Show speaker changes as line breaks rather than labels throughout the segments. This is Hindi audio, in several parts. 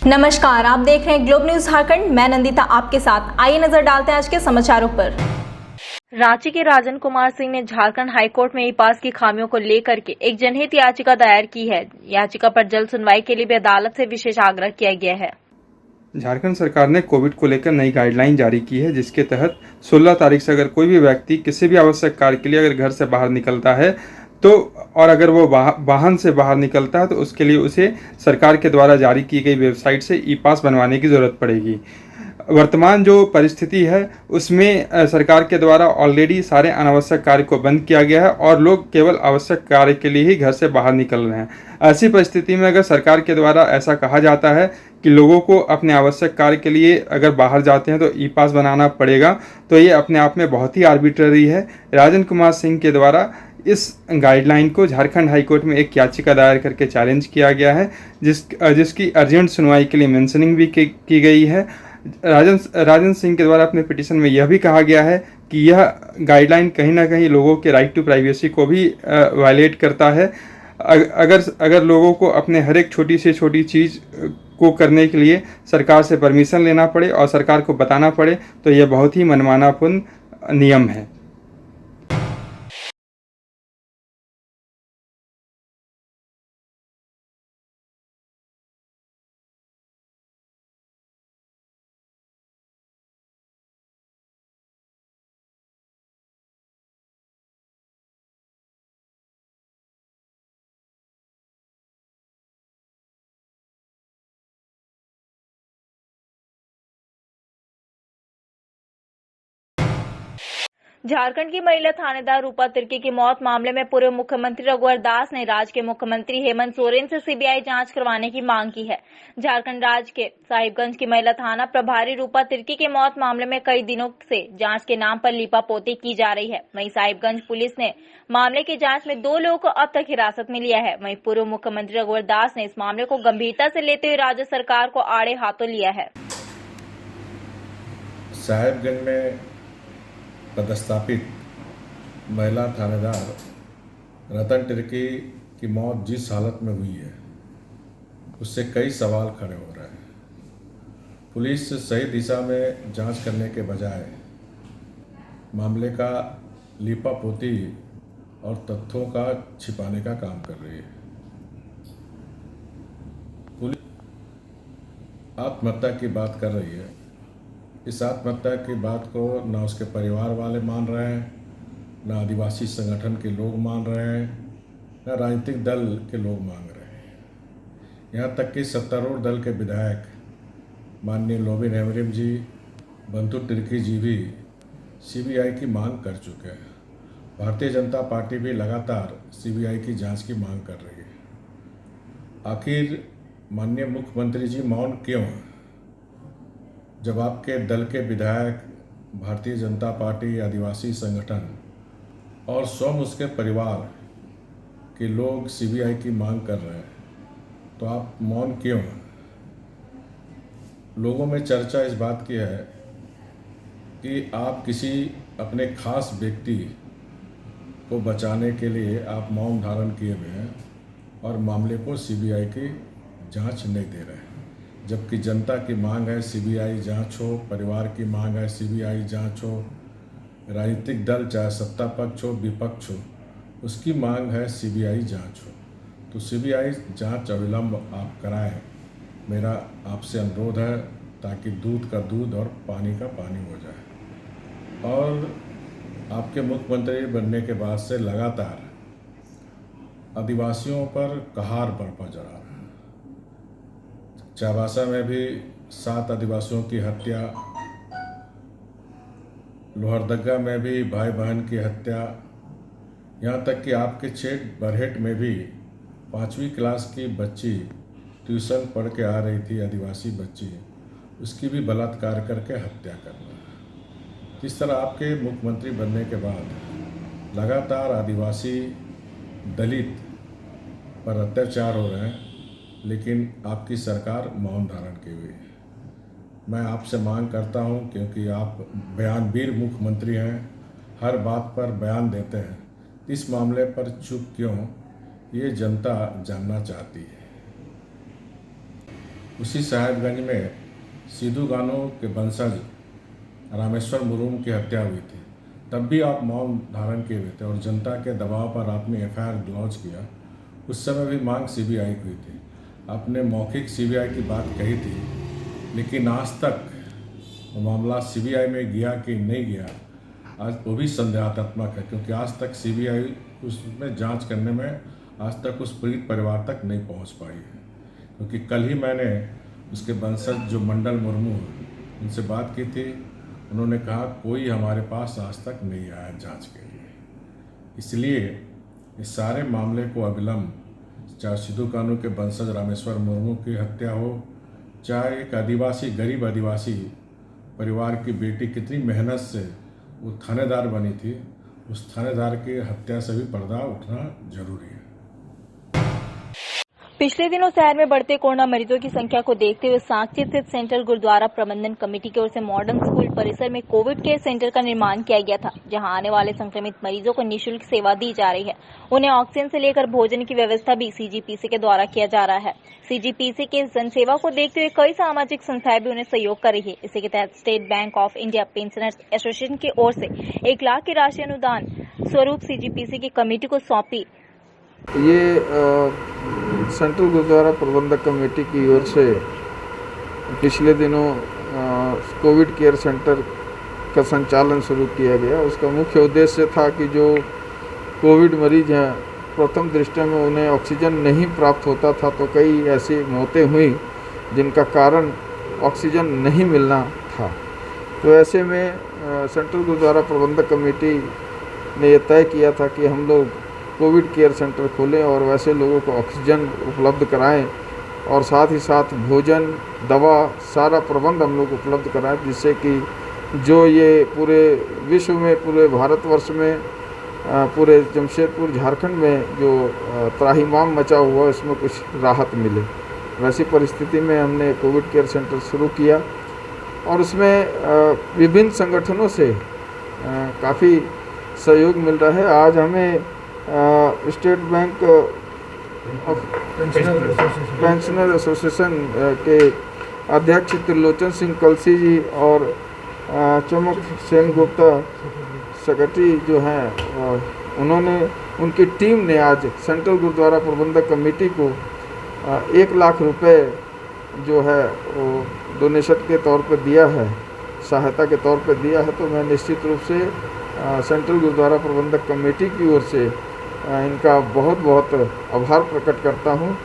नमस्कार, आप देख रहे हैं ग्लोब न्यूज झारखंड। मैं नंदिता आपके साथ। आइए नजर डालते हैं आज के समाचारों पर। रांची के राजन कुमार सिंह ने झारखंड हाईकोर्ट में ई पास की खामियों को लेकर के एक जनहित याचिका दायर की है। याचिका पर जल्द सुनवाई के लिए भी अदालत से विशेष आग्रह किया गया है।
झारखंड सरकार ने कोविड को लेकर नई गाइडलाइन जारी की है, जिसके तहत 16 तारीख से अगर कोई भी व्यक्ति किसी भी आवश्यक कार्य के लिए अगर घर से बाहर निकलता है तो और अगर वो वाहन से बाहर निकलता है तो उसके लिए उसे सरकार के द्वारा जारी की गई वेबसाइट से ई पास बनवाने की ज़रूरत पड़ेगी। वर्तमान जो परिस्थिति है उसमें सरकार के द्वारा ऑलरेडी सारे अनावश्यक कार्य को बंद किया गया है और लोग केवल आवश्यक कार्य के लिए ही घर से बाहर निकल रहे हैं। ऐसी परिस्थिति में अगर सरकार के द्वारा ऐसा कहा जाता है कि लोगों को अपने आवश्यक कार्य के लिए अगर बाहर जाते हैं तो ई पास बनाना पड़ेगा, तो ये अपने आप में बहुत ही आर्बिट्ररी है। राजन कुमार सिंह के द्वारा इस गाइडलाइन को झारखंड हाईकोर्ट में एक याचिका दायर करके चैलेंज किया गया है, जिसकी अर्जेंट सुनवाई के लिए मेंशनिंग भी की गई है। राजन सिंह के द्वारा अपने पिटीशन में यह भी कहा गया है कि यह गाइडलाइन कहीं ना कहीं लोगों के राइट टू प्राइवेसी को भी वायलेट करता है। अगर लोगों को अपने हर एक छोटी से छोटी चीज़ को करने के लिए सरकार से परमिशन लेना पड़े और सरकार को बताना पड़े तो यह बहुत ही मनमानापूर्ण नियम है।
झारखंड की महिला थानेदार रूपा तिर्की की मौत मामले में पूर्व मुख्यमंत्री रघुवर दास ने राज्य के मुख्यमंत्री हेमंत सोरेन से सीबीआई जांच करवाने की मांग की है। झारखंड राज्य के साहिबगंज की महिला थाना प्रभारी रूपा तिर्की की मौत मामले में कई दिनों से जांच के नाम पर लीपापोती की जा रही है। वहीं साहिबगंज पुलिस ने मामले की जांच में 2 लोगों को अब तक हिरासत में लिया है। वहीं पूर्व मुख्यमंत्री रघुवर दास ने इस मामले को गंभीरता से लेते हुए राज्य सरकार को आड़े हाथों लिया है।
साहिबगंज में पदस्थापित महिला थानेदार रतन तिर्की की मौत जिस हालत में हुई है उससे कई सवाल खड़े हो रहे हैं। पुलिस सही दिशा में जांच करने के बजाय मामले का लीपापोती और तथ्यों का छिपाने का काम कर रही है। पुलिस आत्महत्या की बात कर रही है। इस आत्महत्या की बात को ना उसके परिवार वाले मान रहे हैं, ना आदिवासी संगठन के लोग मान रहे हैं, ना राजनीतिक दल के लोग मांग रहे हैं। यहाँ तक कि सत्तारूढ़ दल के विधायक माननीय लोबिन हेमरिम जी, बंधु तिर्की जी भी सीबीआई की मांग कर चुके हैं। भारतीय जनता पार्टी भी लगातार सीबीआई की जांच की मांग कर रही है। आखिर माननीय मुख्यमंत्री जी मौन क्यों हैं, जब आपके दल के विधायक, भारतीय जनता पार्टी, आदिवासी संगठन और स्वयं उसके परिवार के लोग सीबीआई की मांग कर रहे हैं, तो आप मौन क्यों हैं? लोगों में चर्चा इस बात की है कि आप किसी अपने खास व्यक्ति को बचाने के लिए आप मौन धारण किए हुए हैं और मामले को सीबीआई की जांच नहीं दे रहे हैं। जबकि जनता की मांग है सीबीआई जांच हो, परिवार की मांग है सीबीआई जांच हो, राजनीतिक दल चाहे सत्ता पक्ष हो विपक्ष हो उसकी मांग है सीबीआई जांच हो। तो सीबीआई जांच अविलंब आप कराएं, मेरा आपसे अनुरोध है, ताकि दूध का दूध और पानी का पानी हो जाए। और आपके मुख्यमंत्री बनने के बाद से लगातार आदिवासियों पर कहार बरपा जा रहा है। चाईबासा में भी 7 आदिवासियों की हत्या, लोहरदगा में भी भाई बहन की हत्या, यहाँ तक कि आपके छेद बरहेट में भी 5वीं क्लास की बच्ची ट्यूशन पढ़ के आ रही थी, आदिवासी बच्ची, उसकी भी बलात्कार करके हत्या करना। इस तरह आपके मुख्यमंत्री बनने के बाद लगातार आदिवासी, दलित पर अत्याचार हो रहे हैं, लेकिन आपकी सरकार मौन धारण की हुई है। मैं आपसे मांग करता हूं, क्योंकि आप बयानवीर मुख्यमंत्री हैं, हर बात पर बयान देते हैं, इस मामले पर चुप क्यों, ये जनता जानना चाहती है। उसी साहेबगंज में सिद्धू कान्हू के वंशज रामेश्वर मुर्मू की हत्या हुई थी। तब भी आप मौन धारण किए हुए थे और जनता के दबाव पर आपने एफआईआर लॉन्च किया। उस समय भी मांग सीबीआई की थी। आपने मौखिक सीबीआई की बात कही थी, लेकिन आज तक वो मामला सीबीआई में गया कि नहीं गया, आज वो भी संदेहात्मक है, क्योंकि आज तक सीबीआई उसमें जांच करने में आज तक उस पीड़ित परिवार तक नहीं पहुंच पाई है। क्योंकि कल ही मैंने उसके वंशज जो मंडल मुर्मू उनसे बात की थी, उन्होंने कहा कोई हमारे पास आज तक नहीं आया जांच के लिए। इसलिए इस सारे मामले को अविलंब, चाहे सिद्धू कान्हू के वंशज रामेश्वर मुर्मू की हत्या हो, चाहे एक आदिवासी गरीब आदिवासी परिवार की बेटी कितनी मेहनत से वो थानेदार बनी थी, उस थानेदार की हत्या से भी पर्दा उठना जरूरी है।
पिछले दिनों शहर में बढ़ते कोरोना मरीजों की संख्या को देखते हुए सांची स्थित सेंट्रल गुरुद्वारा प्रबंधन कमेटी की ओर से मॉडर्न स्कूल परिसर में कोविड केयर सेंटर का निर्माण किया गया था, जहां आने वाले संक्रमित मरीजों को निःशुल्क सेवा दी जा रही है। उन्हें ऑक्सीजन से लेकर भोजन की व्यवस्था भी सीजीपीसी के द्वारा किया जा रहा है। सीजीपीसी के जनसेवा को देखते हुए कई सामाजिक संस्थाएं भी उन्हें सहयोग कर रही है। इसी के तहत state bank of India pensioners association की ओर से 1 लाख की राशि अनुदान स्वरूप सीजीपीसी की कमेटी को सौंपी।
ये सेंट्रल गुरुद्वारा प्रबंधक कमेटी की ओर से पिछले दिनों कोविड केयर सेंटर का संचालन शुरू किया गया। उसका मुख्य उद्देश्य था कि जो कोविड मरीज हैं, प्रथम दृष्टया में उन्हें ऑक्सीजन नहीं प्राप्त होता था, तो कई ऐसी मौतें हुई जिनका कारण ऑक्सीजन नहीं मिलना था। तो ऐसे में सेंट्रल गुरुद्वारा प्रबंधक कमेटी ने यह तय किया था कि हम लोग कोविड केयर सेंटर खोलें और वैसे लोगों को ऑक्सीजन उपलब्ध कराएं और साथ ही साथ भोजन, दवा, सारा प्रबंध हम लोग उपलब्ध कराएं, जिससे कि जो ये पूरे विश्व में, पूरे भारतवर्ष में, पूरे जमशेदपुर, झारखंड में जो त्राहिमाम मचा हुआ, इसमें कुछ राहत मिले। वैसी परिस्थिति में हमने कोविड केयर सेंटर शुरू किया और उसमें विभिन्न संगठनों से काफ़ी सहयोग मिल रहा है। आज हमें state bank of pensioner association के अध्यक्ष त्रिलोचन सिंह कलसी जी और चमक सेन गुप्ता सेक्रेटरी जो हैं, उनकी टीम ने आज सेंट्रल गुरुद्वारा प्रबंधक कमेटी को 1 लाख रुपए जो है वो डोनेशन के तौर पर दिया है, सहायता के तौर पर दिया है। तो मैं निश्चित रूप से सेंट्रल गुरुद्वारा प्रबंधक कमेटी की ओर से इनका बहुत बहुत आभार प्रकट करता हूँ,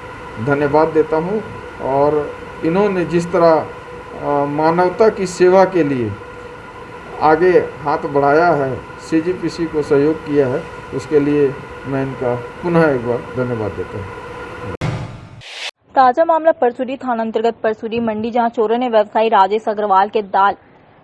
धन्यवाद देता हूँ। और इन्होंने जिस तरह मानवता की सेवा के लिए आगे हाथ बढ़ाया है, सीजीपीसी को सहयोग किया है, उसके लिए मैं इनका पुनः एक बार धन्यवाद देता हूँ।
ताजा मामला परसुरी थाना अंतर्गत परसुरी मंडी, जहां चोरों ने व्यवसायी राजेश अग्रवाल के दाल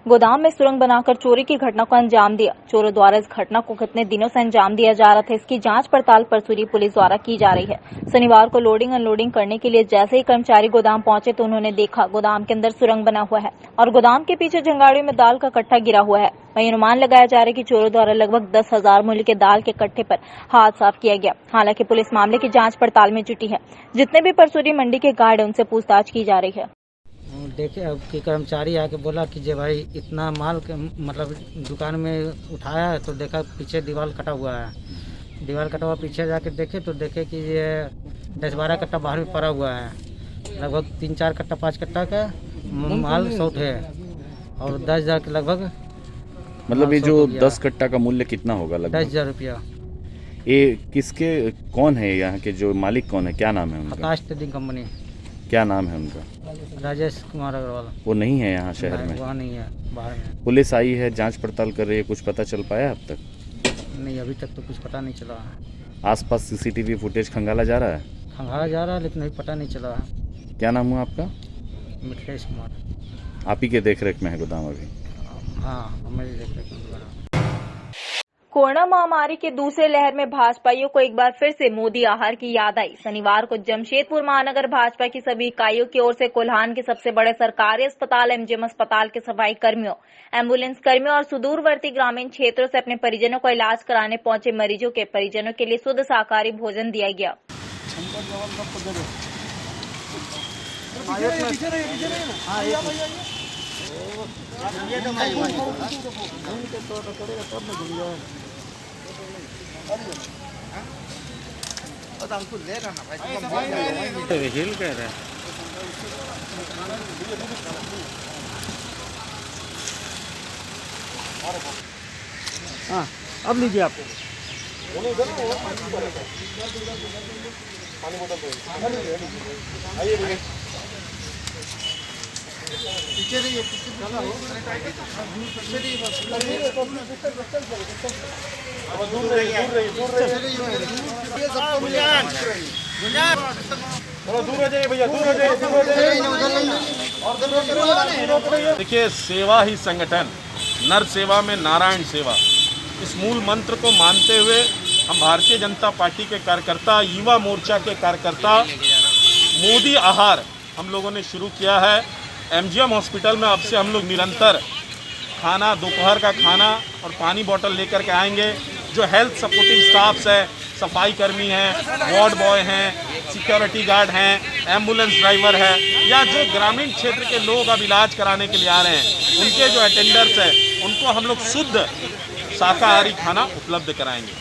गोदाम में सुरंग बनाकर चोरी की घटना को अंजाम दिया। चोरों द्वारा इस घटना को कितने दिनों से अंजाम दिया जा रहा था, इसकी जांच पड़ताल परसुरी पुलिस द्वारा की जा रही है। शनिवार को लोडिंग अनलोडिंग करने के लिए जैसे ही कर्मचारी गोदाम पहुंचे तो उन्होंने देखा गोदाम के अंदर सुरंग बना हुआ है और गोदाम के पीछे झंगाड़ियों में दाल का कट्टा गिरा हुआ है। वहीं अनुमान लगाया जा रहा है कि चोरों द्वारा लगभग 10,000 मूल्य के दाल के कट्टे पर हाथ साफ किया गया। हालांकि पुलिस मामले की जांच पड़ताल में जुटी है। जितने भी परसुरी मंडी के गार्ड हैं, उनसे पूछताछ की जा रही है।
देखे अब कि कर्मचारी आके बोला कि जे भाई इतना माल के मतलब दुकान में उठाया है, तो देखा पीछे दीवार कटा हुआ है। दीवार कटा हुआ पीछे जाके देखे तो देखे कि ये 10-12 कट्टा बाहर में पड़ा हुआ है। लगभग 3-4 कट्टा 5 कट्टा का माल शॉर्ट है और 10,000 के लगभग।
मतलब ये जो 10 कट्टा का मूल्य कितना होगा? लगभग
10,000 रुपया।
ये किसके, कौन है यहाँ के जो मालिक, कौन है, क्या नाम है उनका?
आकाश ट्रेडिंग कंपनी।
क्या नाम है उनका?
राजेश कुमार अग्रवाल।
वो नहीं है यहाँ शहर में?
वहाँ नहीं है, बाहर में।
पुलिस आई है, जांच पड़ताल कर रही है, कुछ पता चल पाया अब तक?
नहीं, अभी तक तो कुछ पता नहीं चला है।
आसपास सीसीटीवी फुटेज खंगाला जा रहा है?
खंगाला जा रहा है, लेकिन अभी पता नहीं चला है।
क्या नाम हुआ आपका?
मिथिलेश कुमार।
आप ही के देख रेख में है गोदाम अभी?
हाँ, हमारी देख रेख में।
कोरोना महामारी के दूसरे लहर में भाजपाइयों को एक बार फिर से मोदी आहार की याद आई। शनिवार को जमशेदपुर महानगर भाजपा की सभी इकाइयों की ओर से कोल्हान के सबसे बड़े सरकारी अस्पताल एमजीएम अस्पताल के सफाई कर्मियों, एम्बुलेंस कर्मियों और सुदूरवर्ती ग्रामीण क्षेत्रों से अपने परिजनों को इलाज कराने पहुंचे मरीजों के परिजनों के लिए शुद्ध शाकाहारी भोजन दिया गया।
हिल कह रहे हैं। हाँ, अब लीजिए आप।
देखिए, सेवा ही संगठन, नर सेवा में नारायण सेवा, इस मूल मंत्र को मानते हुए हम भारतीय जनता पार्टी के कार्यकर्ता, युवा मोर्चा के कार्यकर्ता मोदी आहार हम लोगों ने शुरू किया है। एमजीएम हॉस्पिटल में अब से हम लोग निरंतर खाना, दोपहर का खाना और पानी बोतल लेकर के आएंगे। जो हेल्थ सपोर्टिंग स्टाफ्स है, सफाई कर्मी हैं, वार्ड बॉय हैं, सिक्योरिटी गार्ड हैं, एम्बुलेंस ड्राइवर है, या जो ग्रामीण क्षेत्र के लोग अब इलाज कराने के लिए आ रहे हैं, उनके जो अटेंडर्स हैं, उनको हम लोग शुद्ध शाकाहारी खाना उपलब्ध कराएंगे।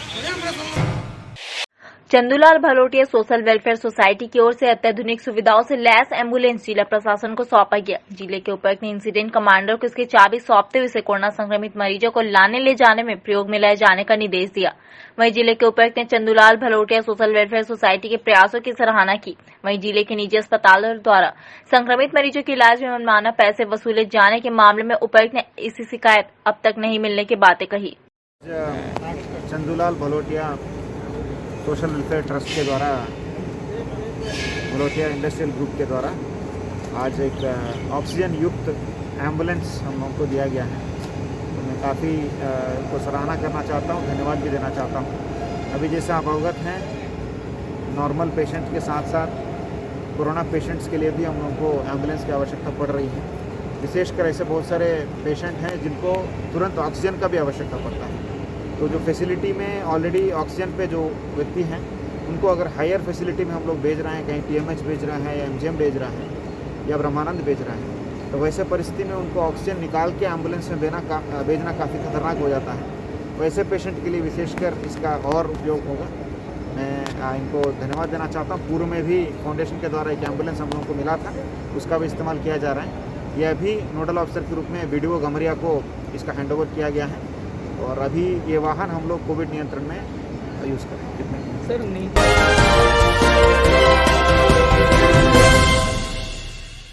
Chandulal Bhalotia social welfare society की ओर से अत्याधुनिक सुविधाओं से लैस एम्बुलेंस जिला प्रशासन को सौंपा गया। जिले के उपायुक्त ने इंसिडेंट कमांडर को इसकी चाबी सौंपते हुए कोरोना संक्रमित मरीजों को लाने ले जाने में प्रयोग में लाए जाने का निर्देश दिया। वहीं जिले के उपायुक्त ने Chandulal Bhalotia social welfare society के प्रयासों की सराहना की। वहीं जिले के निजी अस्पतालों द्वारा संक्रमित मरीजों के इलाज में मनमाना पैसे वसूले जाने के मामले में उपायुक्त ने इसी शिकायत अब तक नहीं मिलने की बातें कही।
Chandulal Bhalotia social welfare trust के द्वारा, भलोटिया इंडस्ट्रियल ग्रुप के द्वारा आज एक ऑक्सीजन युक्त एम्बुलेंस हम लोगों को दिया गया है। तो मैं काफ़ी इनको सराहना करना चाहता हूँ, धन्यवाद भी देना चाहता हूँ। अभी जैसे आप अवगत हैं, नॉर्मल पेशेंट के साथ साथ कोरोना पेशेंट्स के लिए भी हम लोगों को एम्बुलेंस की आवश्यकता पड़ रही है। विशेषकर ऐसे बहुत सारे पेशेंट हैं जिनको तुरंत ऑक्सीजन का भी आवश्यकता पड़ता है। तो जो फैसिलिटी में ऑलरेडी ऑक्सीजन पे जो व्यक्ति हैं, उनको अगर हायर फैसिलिटी में हम लोग भेज रहे हैं, कहीं टीएमएच भेज रहे हैं या एमजीएम भेज रहे हैं या ब्रह्मानंद भेज रहे हैं, तो वैसे परिस्थिति में उनको ऑक्सीजन निकाल के एम्बुलेंस में भेजना काफ़ी खतरनाक हो जाता है। वैसे पेशेंट के लिए विशेषकर इसका और उपयोग होगा। मैं इनको धन्यवाद देना चाहता हूँ। पूर्व में भी फाउंडेशन के द्वारा एक एम्बुलेंस हम लोगों को मिला था, उसका भी इस्तेमाल किया जा रहा है। यह भी नोडल ऑफिसर के रूप में बीडीओ गमरिया को इसका हैंडओवर किया गया है और अभी ये वाहन हम लोग कोविड नियंत्रण में यूज़ करें।